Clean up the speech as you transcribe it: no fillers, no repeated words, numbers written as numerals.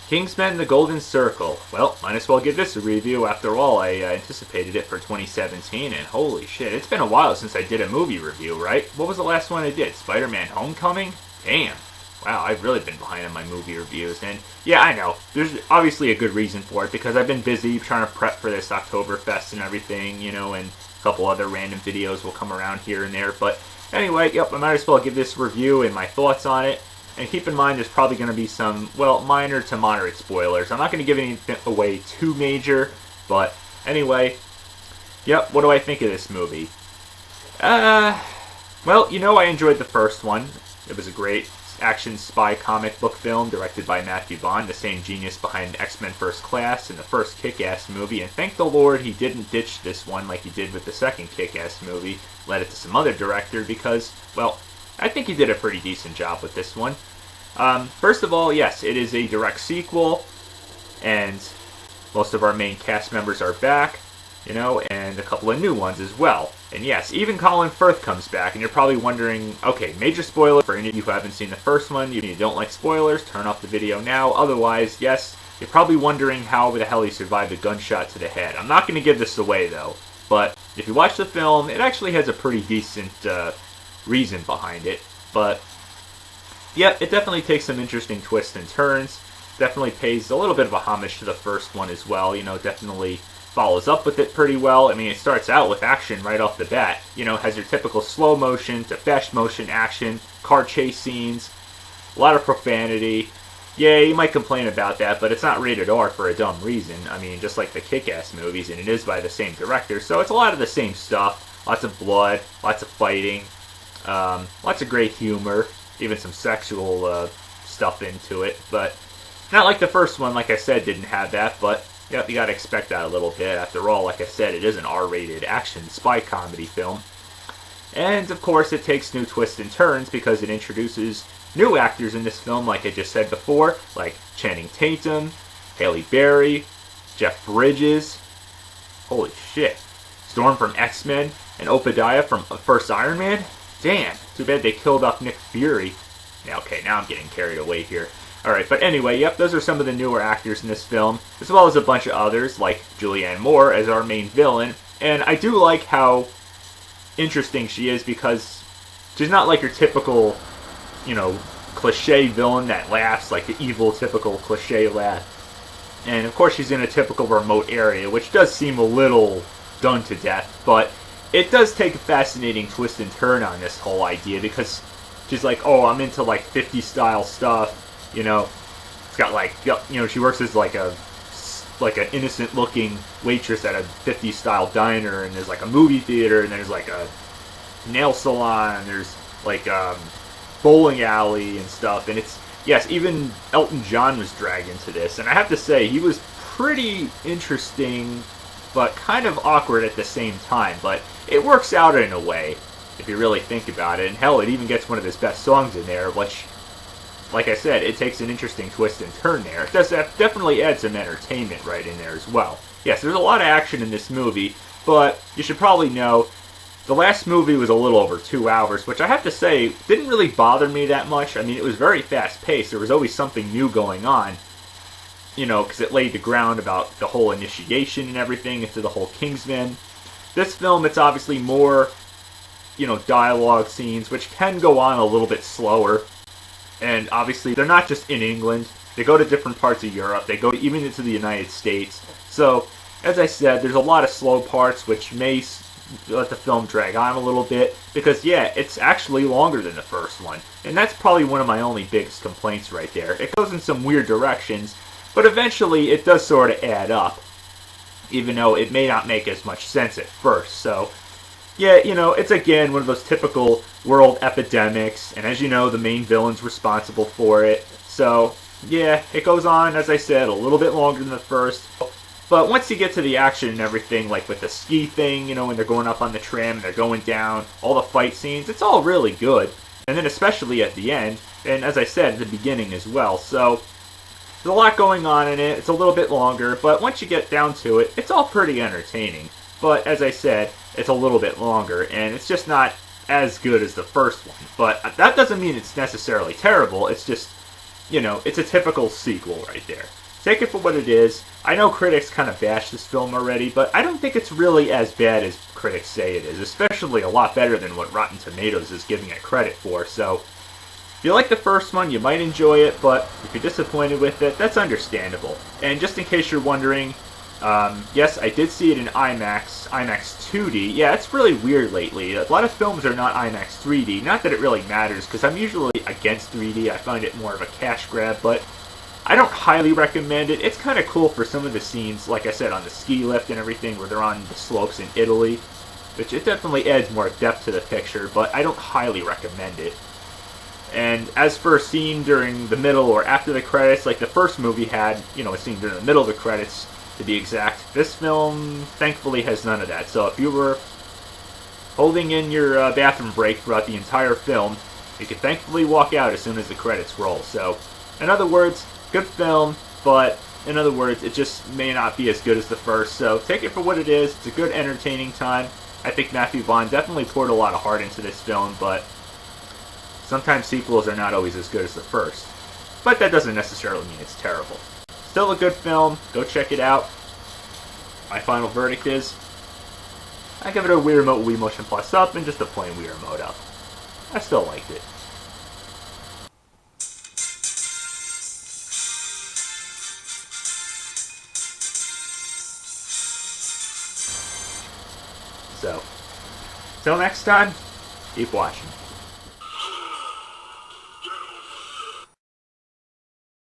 Kingsman: The Golden Circle. Well, might as well give this a review. After all, I anticipated it for 2017, and holy shit, it's been a while since I did a movie review, right? What was the last one I did? Spider-Man Homecoming? Damn. Wow, I've really been behind on my movie reviews, and yeah, I know. There's obviously a good reason for it, because I've been busy trying to prep for this Oktoberfest and everything, you know, and a couple other random videos will come around here and there, but anyway, yep, I might as well give this review and my thoughts on it. And keep in mind, there's probably going to be some, well, minor to moderate spoilers. I'm not going to give anything away too major, but anyway, yep, what do I think of this movie? Well, you know, I enjoyed the first one. It was a great action spy comic book film directed by Matthew Vaughn, the same genius behind X-Men First Class and the first Kick-Ass movie, and thank the Lord he didn't ditch this one like he did with the second Kick-Ass movie, let it to some other director, because, well, I think he did a pretty decent job with this one. First of all, yes, it is a direct sequel, and most of our main cast members are back, you know, and a couple of new ones as well. And yes, even Colin Firth comes back, and you're probably wondering, okay, major spoiler for any of you who haven't seen the first one, if you don't like spoilers, turn off the video now. Otherwise, yes, you're probably wondering how the hell he survived a gunshot to the head. I'm not going to give this away, though, but if you watch the film, it actually has a pretty decent reason behind it, but yeah, it definitely takes some interesting twists and turns. Definitely pays a little bit of a homage to the first one as well. You know, definitely follows up with it pretty well. I mean, it starts out with action right off the bat. You know, has your typical slow motion to fast motion action, car chase scenes, a lot of profanity. Yeah, you might complain about that, but it's not rated R for a dumb reason. I mean, just like the Kick-Ass movies, and it is by the same director, so it's a lot of the same stuff. Lots of blood, lots of fighting, lots of great humor. Even some sexual stuff into it, but not like the first one, like I said, didn't have that, but yep, you gotta expect that a little bit. After all, like I said, it is an R-rated action spy comedy film. And, of course, it takes new twists and turns because it introduces new actors in this film, like I just said before, like Channing Tatum, Halle Berry, Jeff Bridges, holy shit, Storm from X-Men, and Obadiah from First Iron Man. Damn, too bad they killed off Nick Fury. Yeah, okay, now I'm getting carried away here. Alright, but anyway, yep, those are some of the newer actors in this film, as well as a bunch of others, like Julianne Moore as our main villain. And I do like how interesting she is, because she's not like your typical, you know, cliche villain that laughs, like the evil, typical cliche laugh. And of course she's in a typical remote area, which does seem a little done to death, but it does take a fascinating twist and turn on this whole idea, because she's like, oh, I'm into like 50s style stuff, you know. It's got like, you know, she works as like an innocent looking waitress at a 50s style diner, and there's like a movie theater, and there's like a nail salon, and there's like bowling alley and stuff, and it's, yes, even Elton John was dragged into this, and I have to say, he was pretty interesting, but kind of awkward at the same time, but it works out in a way, if you really think about it, and hell, it even gets one of his best songs in there, which, like I said, it takes an interesting twist and turn there. It does definitely add some entertainment right in there as well. Yes, there's a lot of action in this movie, but you should probably know, the last movie was a little over 2 hours, which I have to say, didn't really bother me that much. I mean, it was very fast-paced, there was always something new going on, you know, because it laid the ground about the whole initiation and everything into the whole Kingsman. This film, it's obviously more, you know, dialogue scenes, which can go on a little bit slower. And obviously, they're not just in England. They go to different parts of Europe. They go even into the United States. So, as I said, there's a lot of slow parts, which may let the film drag on a little bit. Because, yeah, it's actually longer than the first one. And that's probably one of my only biggest complaints right there. It goes in some weird directions, but eventually it does sort of add up, even though it may not make as much sense at first. So, yeah, you know, it's again one of those typical world epidemics, and as you know, the main villain's responsible for it. So, yeah, it goes on, as I said, a little bit longer than the first. But once you get to the action and everything, like with the ski thing, you know, when they're going up on the tram and they're going down, all the fight scenes, it's all really good. And then especially at the end, and as I said, at the beginning as well. So, there's a lot going on in it. It's a little bit longer, but once you get down to it, it's all pretty entertaining. But as I said, it's a little bit longer, and it's just not as good as the first one. But that doesn't mean it's necessarily terrible. It's just, it's a typical sequel right there. Take it for what it is. I know critics kind of bash this film already, but I don't think it's really as bad as critics say it is, especially a lot better than what Rotten Tomatoes is giving it credit for. So, if you like the first one, you might enjoy it, but if you're disappointed with it, that's understandable. And just in case you're wondering, yes, I did see it in IMAX 2D. Yeah, it's really weird lately. A lot of films are not IMAX 3D. Not that it really matters, because I'm usually against 3D. I find it more of a cash grab, but I don't highly recommend it. It's kind of cool for some of the scenes, like I said, on the ski lift and everything, where they're on the slopes in Italy, which it definitely adds more depth to the picture, but I don't highly recommend it. And as for a scene during the middle or after the credits, like the first movie had, a scene during the middle of the credits, to be exact, this film thankfully has none of that. So if you were holding in your bathroom break throughout the entire film, you can thankfully walk out as soon as the credits roll. So, in other words, good film, but in other words, it just may not be as good as the first. So take it for what it is. It's a good, entertaining time. I think Matthew Vaughn definitely poured a lot of heart into this film, but sometimes sequels are not always as good as the first. But that doesn't necessarily mean it's terrible. Still a good film. Go check it out. My final verdict is, I give it a Wii Remote Wii Motion Plus up and just a plain Wii Remote up. I still liked it. So, till next time, keep watching.